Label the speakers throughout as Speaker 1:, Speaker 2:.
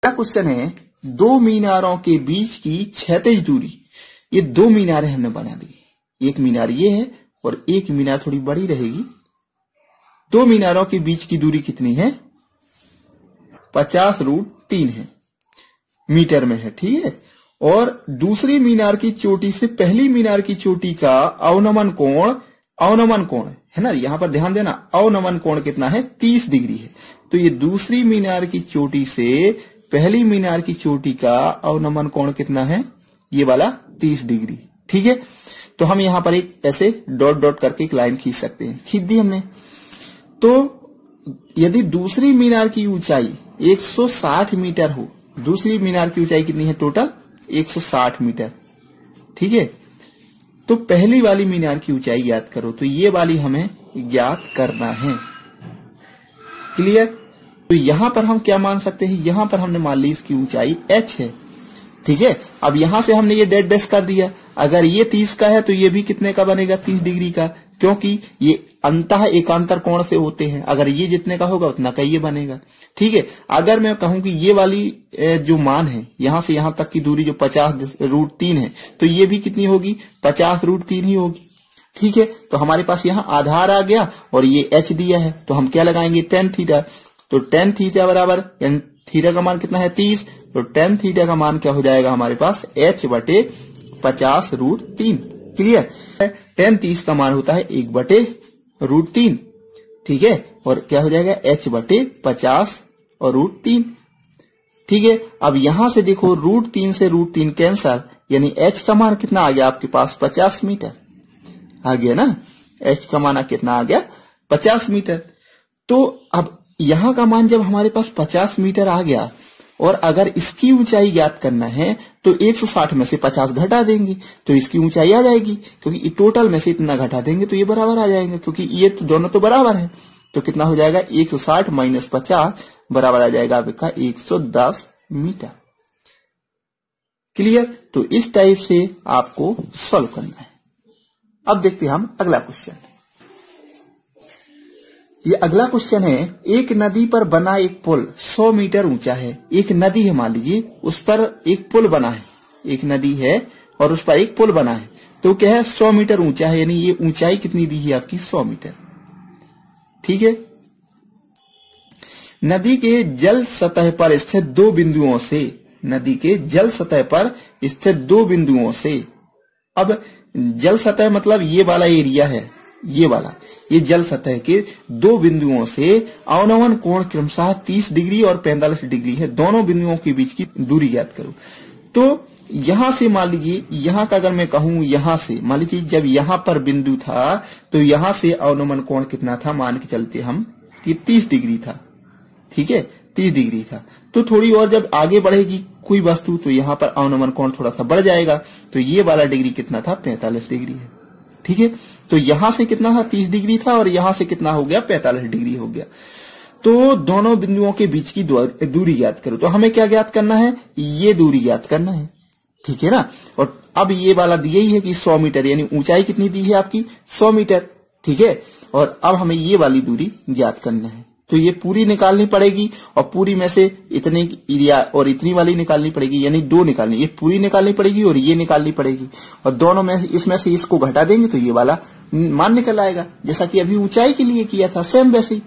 Speaker 1: Question है, दो मीनारों के बीच की क्षैतिज दूरी, ये दो मीनारें हमने बना दी, एक मीनार ये है और एक मीनार थोड़ी बड़ी रहेगी। दो मीनारों के बीच की दूरी कितनी है? 50√3 है, मीटर में है, ठीक है। और दूसरी मीनार की चोटी से पहली मीनार की चोटी का अवनमन कोण है ना, यहां पर ध्यान देना, अवनमन कोण कितना है? 30 डिग्री है। तो ये दूसरी मीनार की चोटी से पहली मीनार की चोटी का अवनमन कोण कितना है? ये वाला 30 डिग्री, ठीक है। तो हम यहां पर एक ऐसे डॉट डॉट करके एक लाइन खींच सकते हैं, खींच दी हमने। तो यदि दूसरी मीनार की ऊंचाई 160 मीटर हो, दूसरी मीनार की ऊंचाई कितनी है? टोटल 160 मीटर, ठीक है। तो पहली वाली मीनार की ऊंचाई ज्ञात करो, तो ये वाली हमें ज्ञात करना है, क्लियर। तो यहां पर हम क्या मान सकते हैं? यहां पर हमने मान ली इसकी ऊंचाई h है, ठीक है। अब यहां से हमने ये डेड डैश कर दिया, अगर ये 30 का है तो ये भी कितने का बनेगा? 30 डिग्री का, क्योंकि ये अंतः एकांतर कोण से होते हैं, अगर ये जितने का होगा उतना का ये बनेगा, ठीक है। अगर मैं कहूं कि ये वाली जो मान है यहां से यहां तक की दूरी जो 50√3 है, तो ये भी कितनी होगी? 50√3 ही होगी, ठीक है। तो हमारे पास यहाँ आधार आ गया और ये h दिया है, तो हम क्या लगाएंगे? tan theta. तो tan थीटा बराबर, थीटा का मान कितना है? 30। तो tan थीटा का मान क्या हो जाएगा हमारे पास? h/50√3, clear. tan 30 का मान होता है 1/√3, ठीक है। और क्या हो जाएगा? h/50√3, ठीक है। अब यहां से देखो, √3 से √3 कैंसल, यानी h का मान कितना आ गया आपके पास? 50 मीटर आ गया ना। h का मान कितना आ गया? 50 मीटर। तो अब यहां का मान जब हमारे पास 50 मीटर आ गया, और अगर इसकी ऊंचाई ज्ञात करना है तो 160 में से 50 घटा देंगे तो इसकी ऊंचाई आ जाएगी, क्योंकि टोटल में से इतना घटा देंगे तो ये बराबर आ जाएंगे, क्योंकि ये तो दोनों तो बराबर है। तो कितना हो जाएगा? 160 - 50 बराबर आ जाएगा आपका 110 मीटर, क्लियर। तो इस टाइप से आपको सॉल्व करना है। अब देखते हैं हम अगला क्वेश्चन। ये अगला क्वेश्चन है, एक नदी पर बना एक पुल 100 मीटर ऊंचा है। एक नदी है, मान लीजिए, उस पर एक पुल बना है, एक नदी है और उस पर एक पुल बना है। तो क्या है? 100 मीटर ऊंचा है, यानी ये ऊंचाई कितनी दी है आपकी? 100 मीटर, ठीक है। नदी के जल सतह पर स्थित दो बिंदुओं से, नदी के जल सतह पर स्थित दो बिंदुओं से, अब जल सतह मतलब ये वाला एरिया है, ये वाला, ये जल सतह के दो बिंदुओं से अवनमन कोण क्रमशः 30 डिग्री और 45 डिग्री है, दोनों बिंदुओं के बीच की दूरी ज्ञात करो। तो यहां से मान लीजिए, यहां का अगर मैं कहूं, यहां से मान लीजिए जब यहां पर बिंदु था तो यहां से अवनमन कोण कितना था? मान के चलते हम कि 30 डिग्री था, ठीक है, 30 डिग्री था। तो थोड़ी और जब आगे बढ़ेगी कोई वस्तु तो यहां पर अवनमन कोण थोड़ा सा बढ़ जाएगा, तो ये वाला डिग्री कितना था? 45 डिग्री है, ठीक है। तो यहां से कितना था? 30 डिग्री था, और यहां से कितना हो गया? 45 डिग्री हो गया। तो दोनों बिंदुओं के बीच की दूरी ज्ञात करो। तो हमें क्या ज्ञात करना है? ये दूरी ज्ञात करना है, ठीक है ना। और अब ये वाला दिया ही है कि 100 मीटर, यानी ऊंचाई कितनी दी है आपकी? 100 मीटर, ठीक है। और अब हमें ये वाली दूरी ज्ञात करना है, तो ये पूरी निकालनी पड़ेगी, और पूरी में से इतने एरिया और इतनी वाली निकालनी पड़ेगी, यानी दो निकालनी, ये पूरी निकालनी पड़ेगी और ये निकालनी पड़ेगी, और दोनों में इसमें से इसको घटा देंगे तो ये वाला मान निकल आएगा, जैसा कि अभी ऊंचाई के लिए किया था, सेम वैसे ही।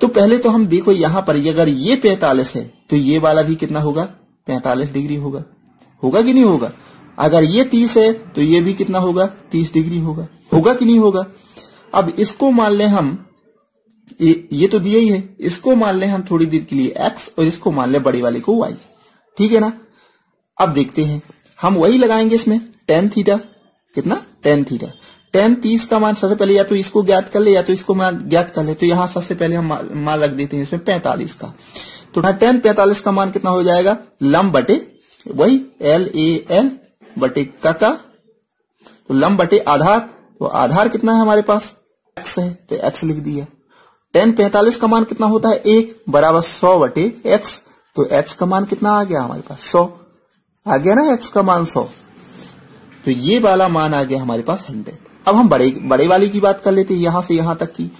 Speaker 1: तो पहले तो हम देखो यहां पर, अगर ये 45 है तो ये वाला भी कितना होगा? 45 डिग्री होगा, होगा कि नहीं होगा? अगर ये 30 है तो ये भी कितना होगा? 30 डिग्री होगा, होगा कि नहीं होगा? अब इसको मान लें हम, ये तो दिया ही है, इसको मान लें हम थोड़ी देर के लिए x और इसको मान लें बड़ी वाले को y, ठीक है ना। अब देखते हैं, हम वही लगाएंगे इसमें, tan थीटा कितना? tan थीटा, tan 30 का मान सबसे पहले या तो इसको ज्ञात कर ले या तो इसको मान ज्ञात कर ले। तो यहां सबसे पहले हम मान रख देते हैं इसमें 45 का। तो tan 45 का मान कितना हो जाएगा? लंब बटे वही LAL बटे का, तो लंब बटे आधार, तो आधार कितना है हमारे पास? x है, तो x लिख दिया। tan 45 का मान कितना होता है? 1 बराबर 100 बटे x, तो x का मान कितना आ गया हमारे पास? 100 आ गया ना, x का मान 100, तो ये वाला मान आ गया हमारे पास 100। अब हम बड़े वाली की बात कर लेते हैं, यहां से यहां तक की।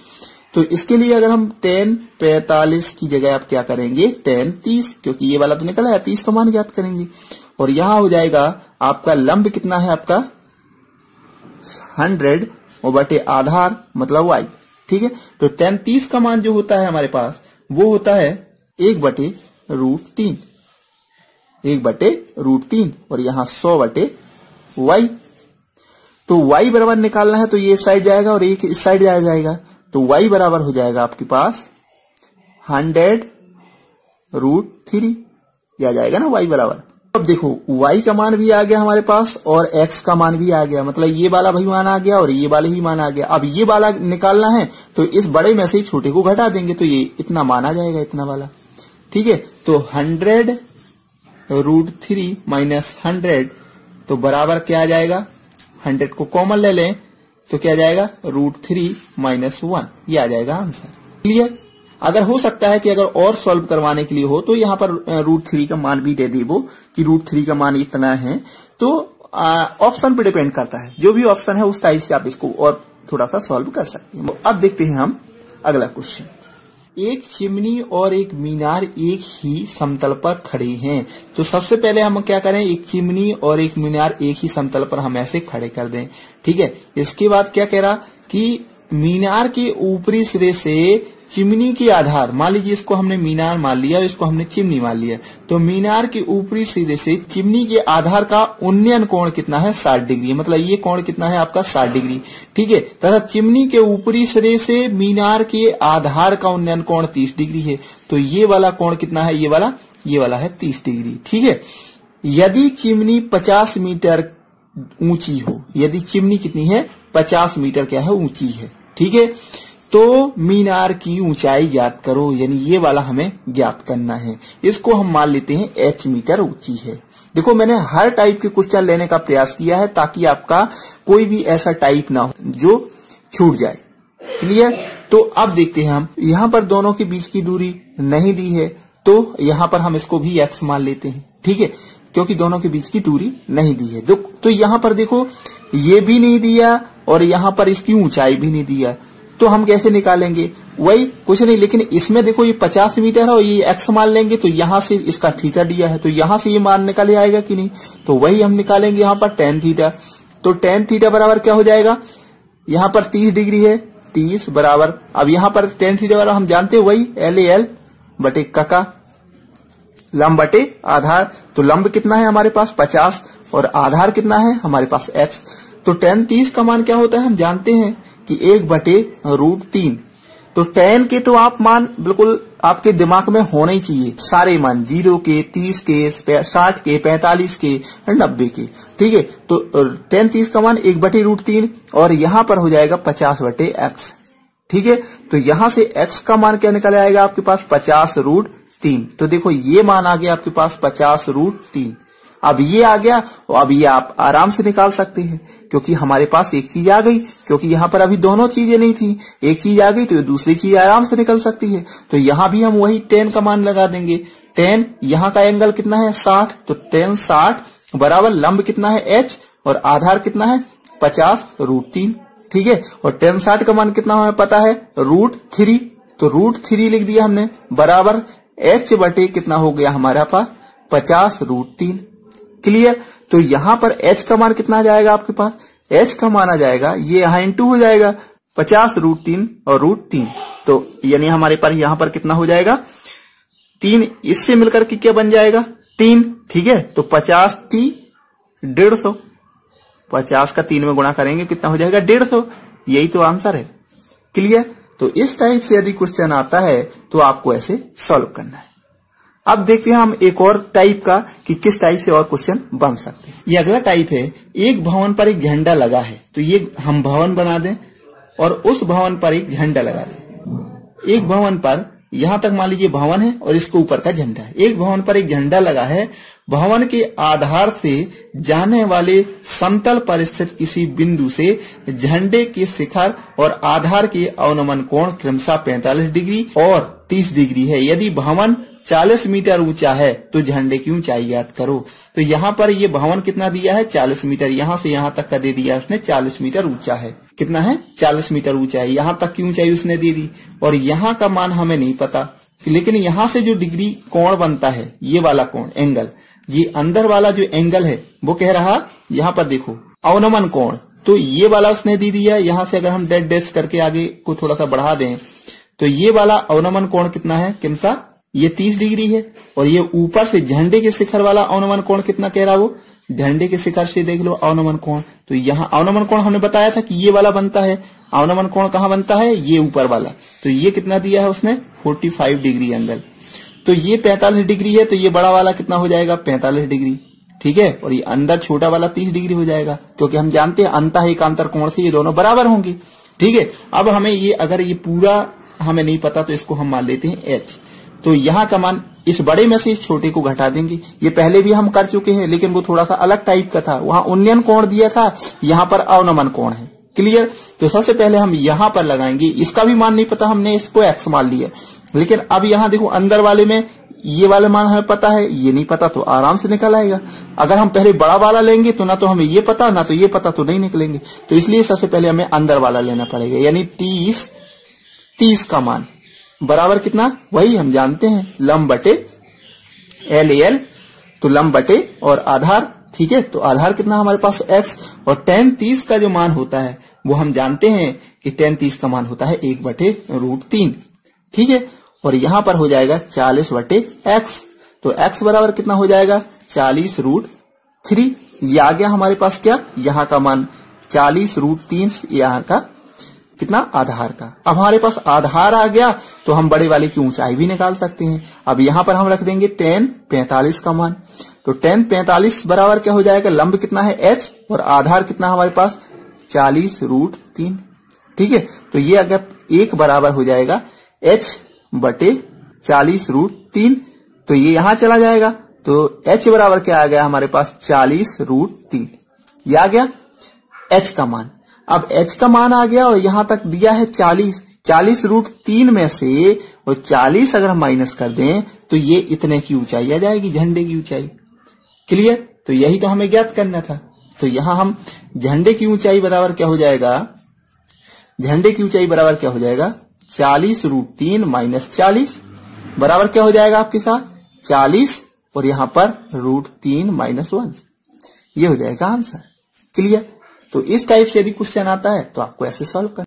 Speaker 1: तो इसके लिए अगर हम tan 45 की जगह आप क्या करेंगे tan 30, क्योंकि ये वाला तो निकला है, 30 का मान ज्ञात करेंगे। और यहां हो जाएगा आपका लंब कितना है आपका 100 और बटे आधार मतलब y। ठीक है, तो tan 30 का मान जो होता है हमारे पास वो होता है 1/√3, 1/√3 और यहां 100/y। तो y बराबर निकालना है तो ये इस साइड जाएगा और एक इस साइड जाएगा, तो y बराबर हो जाएगा आपके पास 100√3, यह आ जाएगा ना y बराबर। अब देखो y का मान भी आ गया हमारे पास और x का मान भी आ गया, मतलब ये वाला भी मान आ गया और ये वाला ही मान आ गया। अब ये वाला निकालना है तो इस बड़े में से छोटे को घटा देंगे तो ये इतना मान आ जाएगा, इतना वाला। ठीक है, तो 100√3 माइनस 100 तो बराबर क्या आ जाएगा, 100 को कॉमन ले लें तो क्या जाएगा √3 माइनस 1, ये आ जाएगा आंसर। क्लियर। अगर हो सकता है कि अगर और सॉल्व करवाने के लिए हो तो यहाँ पर √3 का मान भी दे दी वो कि √3 का मान इतना है, तो ऑप्शन पे डिपेंड करता है, जो भी ऑप्शन है उस टाइप से आप इसको और थोड़ा सा सॉल्व कर सकते हैं। अब देखते हैं हम अगला क्वेश्चन। एक चिमनी और एक मीनार एक ही समतल पर खड़े हैं, तो सबसे पहले हम क्या करें, एक चिमनी और एक मीनार एक ही समतल पर हम ऐसे खड़े कर दें। ठीक है, इसके बाद क्या कह रहा कि मीनार के ऊपरी सिरे से चिमनी के आधार, मान लीजिए इसको हमने मीनार मान लिया, इसको हमने चिमनी मान लिया, तो मीनार के ऊपरी सिरे से चिमनी के आधार का उन्नयन कोण कितना है 60 डिग्री, मतलब ये कोण कितना है आपका 60 डिग्री। ठीक है, तथा चिमनी के ऊपरी सिरे से मीनार के आधार का उन्नयन कोण 30 डिग्री है, तो ये वाला कोण कितना है, ये वाला है 30 डिग्री। ठीक है, यदि चिमनी 50 मीटर ऊंची हो, यदि चिमनी कितनी है 50 मीटर क्या है ऊंची है, ठीक है, तो मीनार की ऊंचाई ज्ञात करो, यानी ये वाला हमें ज्ञात करना है। इसको हम मान लेते हैं h मीटर ऊंची है। देखो मैंने हर टाइप के क्वेश्चन लेने का प्रयास किया है ताकि आपका कोई भी ऐसा टाइप ना हो जो छूट जाए। क्लियर। तो अब देखते हैं हम, यहाँ पर दोनों के बीच की दूरी नहीं दी है तो यहाँ पर हम इसको भी x मान लेते हैं। ठीक है, क्योंकि दोनों के बीच की दूरी नहीं दी है। तो यहाँ पर देखो ये भी नहीं दिया और यहाँ पर इसकी ऊंचाई भी नहीं दिया, तो हम कैसे निकालेंगे, वही कुछ नहीं, लेकिन इसमें देखो ये 50 मीटर है और ये x मान लेंगे तो यहाँ से इसका थीटा दिया है, तो यहाँ से ये मान निकाले आएगा कि नहीं, तो वही हम निकालेंगे यहाँ पर tan थीटा। तो tan थीटा बराबर क्या हो जाएगा, यहाँ पर 30 डिग्री है, 30 बराबर, अब यहाँ पर tan थीटा बराबर हम जानते हैं वही LAL बटे काका लंब बटे आधार, तो लंब कितना है हमारे पास 50 और आधार कितना है हमारे पास x। तो tan 30 का मान क्या होता है हम जानते हैं कि 1/√3, तो tan के तो आप मान बिल्कुल आपके दिमाग में होना ही चाहिए, सारे मान 0 के 30 के 60 के 45 के 90 के। ठीक है, तो tan 30 का मान 1/√3 और यहाँ पर हो जाएगा 50/x। ठीक है, तो यहाँ से x का मान क्या निकल आएगा आपके पास 50√3। तो देखो ये मान आ गया आपके पास 50√3। अब ये आ गया, अब ये आप आराम से निकाल सकते हैं क्योंकि हमारे पास एक चीज आ गई, क्योंकि यहाँ पर अभी दोनों चीजें नहीं थी, एक चीज आ गई तो दूसरी चीज आराम से निकल सकती है। तो यहाँ भी हम वही tan का मान लगा देंगे। tan यहाँ का एंगल कितना है 60, तो tan 60 बराबर लंब कितना है h और आधार कितना है 50√3। ठीक है, और tan 60 का मान कितना हमें पता है √3, तो √3 लिख दिया हमने बराबर h बटे कितना हो गया हमारा पास 50√3। क्लियर। तो यहाँ पर h का मान कितना आ जाएगा आपके पास, h का मान आ जाएगा ये यहाँ इंटू हो जाएगा 50√3 और √3, तो यानी हमारे पास यहाँ पर कितना हो जाएगा 3, इससे मिलकर के क्या बन जाएगा 3। ठीक है, तो 50 3 150, 50 का 3 में गुणा करेंगे कितना हो जाएगा 150, यही तो आंसर है। क्लियर। तो इस टाइप से यदि क्वेश्चन आता है तो आपको ऐसे सॉल्व करना है। अब देखते हैं हम एक और टाइप का कि किस टाइप से और क्वेश्चन बन सकते हैं। ये अगला टाइप है, एक भवन पर एक झंडा लगा है, तो ये हम भवन बना दें और उस भवन पर एक झंडा लगा दें। एक भवन पर यहां तक मान लीजिए भवन है और इसके ऊपर का झंडा है। एक भवन पर एक झंडा लगा है, भवन के आधार से जाने वाले समतल पर स्थित किसी बिंदु से झंडे के शिखर और आधार के अवनमन कोण क्रमशः 45 डिग्री और 30 डिग्री है। यदि भवन 40 मीटर ऊंचा है तो झंडे की ऊंचाई ज्ञात करो। तो यहाँ पर ये भवन कितना दिया है 40 मीटर, यहाँ से यहाँ तक का दे दिया उसने 40 मीटर ऊंचा है। कितना है 40 मीटर ऊंचाई, यहां तक की ऊंचाई उसने दे दी और यहां का मान हमें नहीं पता, लेकिन यहां से जो डिग्री कोण बनता है ये वाला कोण एंगल, ये अंदर वाला जो एंगल है वो कह रहा, यहां पर देखो अवनमन कोण, तो ये वाला उसने दे दिया। यहां से अगर हम डैश डैश करके आगे को थोड़ा सा बढ़ा दें तो ये वाला अवनमन कोण कितना है किमसा, ये 30 डिग्री है। और ये ऊपर से झंडे के शिखर वाला अवनमन कोण कितना कह रहा, वो झंडे के शिखर से देख लो अवनमन कोण, तो यहाँ अवनमन कोण हमने बताया था कि ये वाला बनता है। अवनमन कोण कहाँ बनता है, ये ऊपर वाला, तो ये कितना दिया है उसने 45 डिग्री एंगल। तो ये 45 डिग्री है, तो ये बड़ा वाला कितना हो जाएगा 45 डिग्री, ठीक है। और ये अंदर छोटा वाला 30 डिग्री हो जाएगा, क्योंकि हम जानते हैं अंतः एकांतर कोण से ये दोनों बराबर होंगे, ठीक है। अब हमें ये अगर ये पूरा हमें नहीं पता तो इसको हम मान लेते हैं h। तो यहाँ का मान इस बड़े में से इस छोटे को घटा देंगे, ये पहले भी हम कर चुके हैं लेकिन वो थोड़ा सा अलग टाइप का था, वहां उन्नयन कोण दिया था, यहाँ पर अवनमन कोण है, क्लियर। तो सबसे पहले हम यहाँ पर लगाएंगे, इसका भी मान नहीं पता, हमने इसको x मान लिया, लेकिन अब यहाँ देखो अंदर वाले में ये वाला मान हमें पता है, ये नहीं पता तो आराम से निकल आएगा। अगर हम पहले बड़ा वाला लेंगे तो ना तो हमें ये पता ना तो ये पता, तो नहीं निकलेंगे। तो इसलिए सबसे पहले हमें अंदर वाला लेना पड़ेगा, यानी 30 का मान बराबर कितना, वही हम जानते हैं लंब बटे LAL, तो लंब बटे और आधार, ठीक है। तो आधार कितना हमारे पास x, और tan 30 का जो मान होता है वो हम जानते हैं कि tan 30 का मान होता है 1/√3, ठीक है। और यहां पर हो जाएगा 40/x, तो x बराबर कितना हो जाएगा 40√3। ये आ गया हमारे पास क्या, यहाँ का मान 40√3, यहाँ का कितना आधार का। अब हमारे पास आधार आ गया तो हम बड़े वाले की ऊंचाई भी निकाल सकते हैं। अब यहां पर हम रख देंगे tan 45 का मान, तो tan 45 बराबर क्या हो जाएगा, लंब कितना है h और आधार कितना हमारे पास 40√3, ठीक है। तो ये अगर एक बराबर हो जाएगा h/40√3, तो ये यहां चला जाएगा, तो h बराबर क्या आ गया हमारे पास 40√3, ये आ गया h का मान। अब h का मान आ गया और यहां तक दिया है 40√3 में से, और 40 अगर हम माइनस कर दें तो ये इतने की ऊंचाई आ जाएगी, झंडे की ऊंचाई, क्लियर। तो यही तो हमें ज्ञात करना था। तो यहां हम झंडे की ऊंचाई बराबर क्या हो जाएगा, झंडे की ऊंचाई बराबर क्या हो जाएगा 40√3 माइनस 40 बराबर क्या हो जाएगा आपके साथ 40, और यहां पर √3 - 1, ये हो जाएगा आंसर, क्लियर। तो इस टाइप से यदि क्वेश्चन आता है तो आपको ऐसे सॉल्व करना।